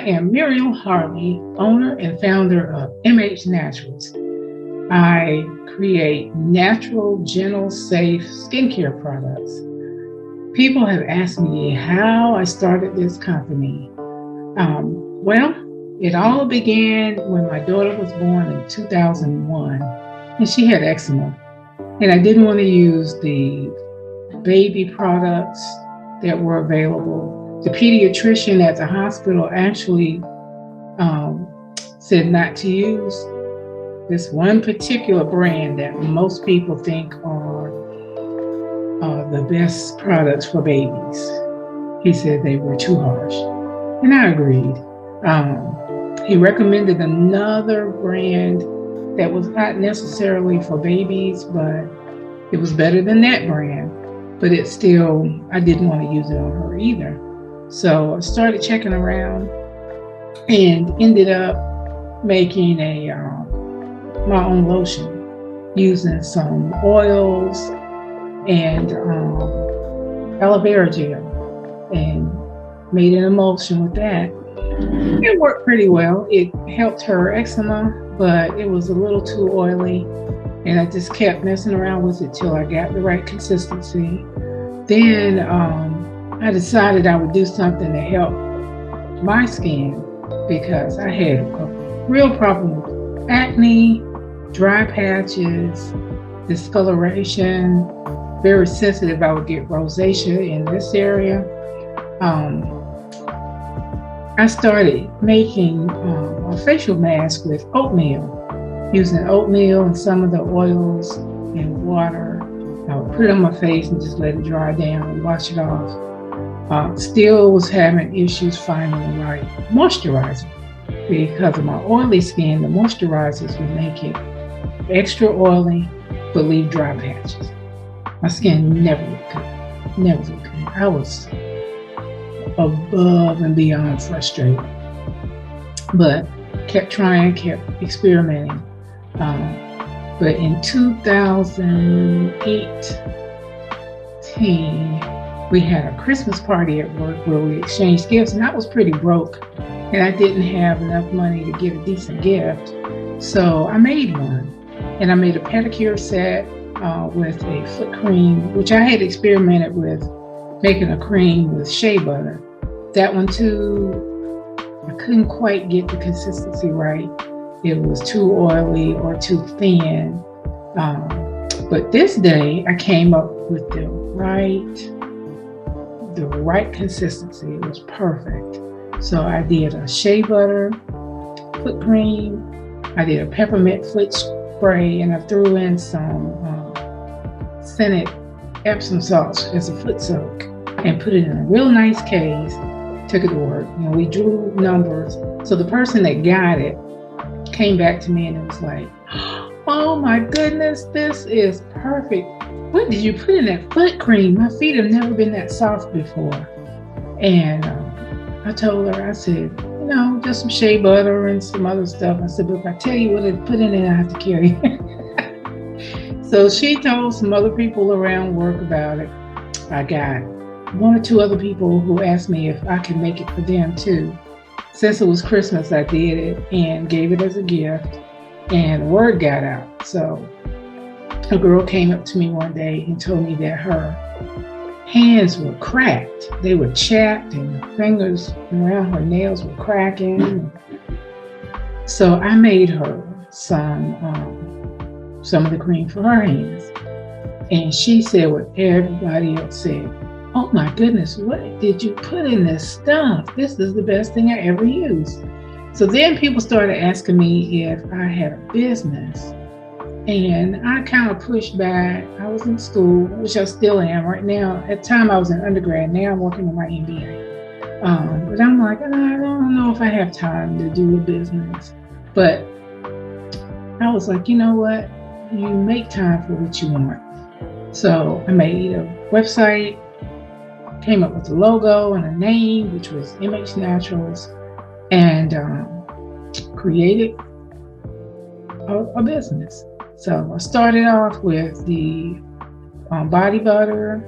am Muriel Harley, owner and founder of MH Naturals. I create natural, gentle, safe skincare products. People have asked me how I started this company. Well, it all began when my daughter was born in 2001, and she had eczema. And I didn't want to use the baby products that were available. The pediatrician at the hospital actually said not to use this one particular brand that most people think are the best products for babies. He said they were too harsh, and I agreed. He recommended another brand that was not necessarily for babies, but it was better than that brand. But it still, I didn't want to use it on her either. So I started checking around and ended up making my own lotion using some oils and aloe vera gel, and made an emulsion with that. It worked pretty well. It helped her eczema, but it was a little too oily, and I just kept messing around with it till I got the right consistency. Then I decided I would do something to help my skin because I had a real problem with acne, dry patches, discoloration, very sensitive. I would get rosacea in this area. I started making a facial mask with oatmeal, using oatmeal and some of the oils and water. I would put it on my face and just let it dry down and wash it off. Still was having issues finding the right moisturizer. Because of my oily skin, the moisturizers would make it extra oily but leave dry patches. My skin never looked good. Never looked good. I was above and beyond frustrated. But kept trying, kept experimenting. But in 2018, we had a Christmas party at work where we exchanged gifts, and I was pretty broke, and I didn't have enough money to get a decent gift. So I made one, and I made a pedicure set with a foot cream, which I had experimented with making a cream with shea butter. That one too, I couldn't quite get the consistency right. It was too oily or too thin. But this day I came up with the right consistency. It was perfect. So I did a shea butter foot cream. I did a peppermint foot spray, and I threw in some scented Epsom salts as a foot soak and put it in a real nice case. Took it to work. We drew numbers. So the person that got it came back to me and it was like, oh my goodness, this is perfect. What did you put in that foot cream? My feet have never been that soft before. And I told her, I said, just some shea butter and some other stuff. I said, but if I tell you what I put in it, I have to carry it. So she told some other people around work about it. I got one or two other people who asked me if I could make it for them too. Since it was Christmas, I did it and gave it as a gift, and word got out. So a girl came up to me one day and told me that her hands were cracked. They were chapped and the fingers around her nails were cracking. So I made her some of the cream for her hands. And she said what everybody else said. Oh my goodness, what did you put in this stuff? This is the best thing I ever used. So then people started asking me if I had a business. And I kind of pushed back. I was in school, which I still am right now. At the time I was in undergrad, now I'm working on my MBA. But I'm like, I don't know if I have time to do a business. But I was like, you know what? You make time for what you want. So I made a website, came up with a logo and a name, which was MH Naturals, and created a business. So I started off with the body butter.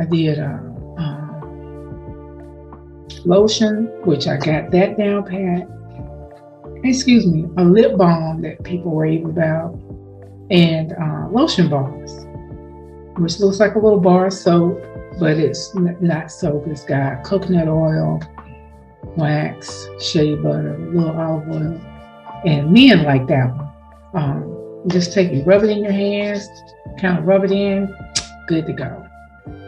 I did lotion, which I got that down pat. Excuse me, a lip balm that people rave about, and lotion bars, which looks like a little bar of soap, but it's not soap. It's got coconut oil, wax, shea butter, a little olive oil, and men like that one. Just take it, rub it in your hands, kind of rub it in, good to go.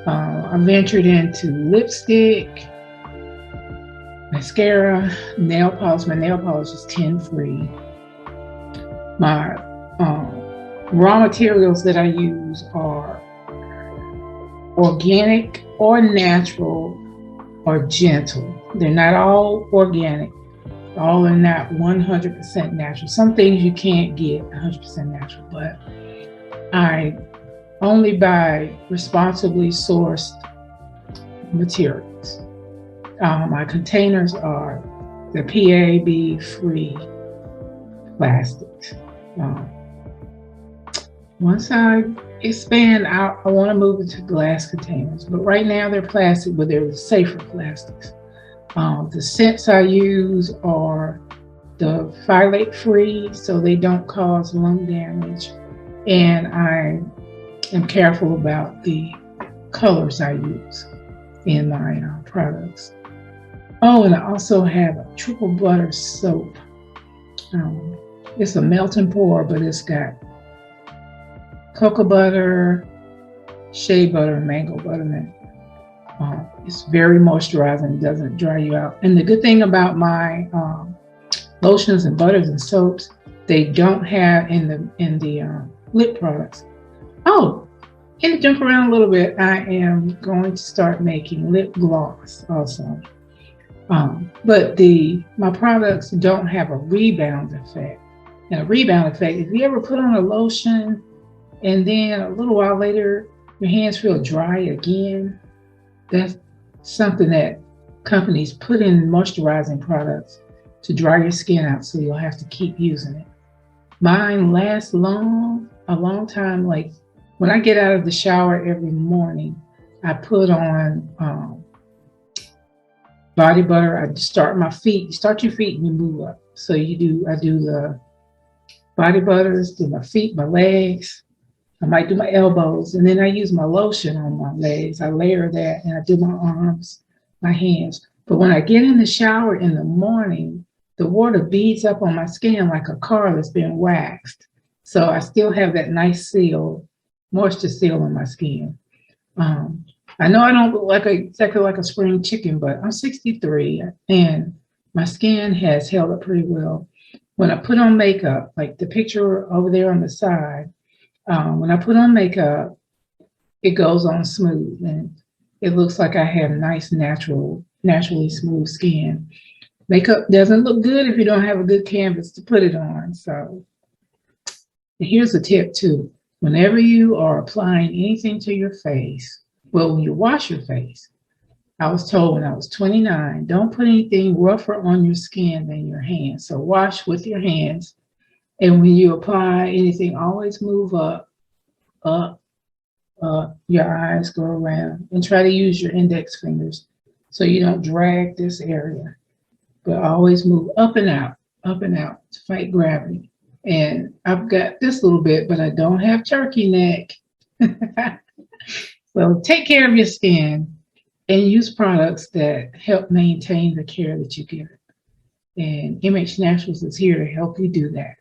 I ventured into lipstick, mascara, nail polish. My nail polish is 10-free. My raw materials that I use are organic or natural or gentle. They're not all organic. All are not 100% natural. Some things you can't get 100% natural, but I only buy responsibly sourced materials. My containers are the PAB-free plastics. Once I expand out, I want to move into glass containers, but right now they're plastic, but they're safer plastics. The scents I use are the phthalate free, so they don't cause lung damage, and I am careful about the colors I use in my products. Oh, and I also have a triple butter soap. It's a melt and pour, but it's got cocoa butter, shea butter, and mango butter in it. It's very moisturizing, doesn't dry you out. And the good thing about my lotions and butters and soaps, they don't have in the lip products. Oh, and to jump around a little bit, I am going to start making lip gloss also. But my products don't have a rebound effect. And a rebound effect, if you ever put on a lotion and then a little while later your hands feel dry again, that's something that companies put in moisturizing products to dry your skin out, so you'll have to keep using it. Mine lasts a long time. Like when I get out of the shower every morning, I put on body butter. I start my feet. You start your feet and you move up. So I do the body butters, do my feet, my legs. I might do my elbows, and then I use my lotion on my legs. I layer that, and I do my arms, my hands. But when I get in the shower in the morning, the water beads up on my skin like a car that's been waxed. So I still have that nice moisture seal on my skin. I know I don't look exactly like a spring chicken, but I'm 63, and my skin has held up pretty well. When I put on makeup, like the picture over there on the side, when I put on makeup, it goes on smooth, and it looks like I have nice, naturally smooth skin. Makeup doesn't look good if you don't have a good canvas to put it on. So here's a tip too. Whenever you are applying anything to your face, well, when you wash your face, I was told when I was 29, don't put anything rougher on your skin than your hands. So wash with your hands. And when you apply anything, always move up, your eyes go around, and try to use your index fingers so you don't drag this area, but always move up and out to fight gravity. And I've got this little bit, but I don't have turkey neck. So take care of your skin and use products that help maintain the care that you give it. And MH Naturals is here to help you do that.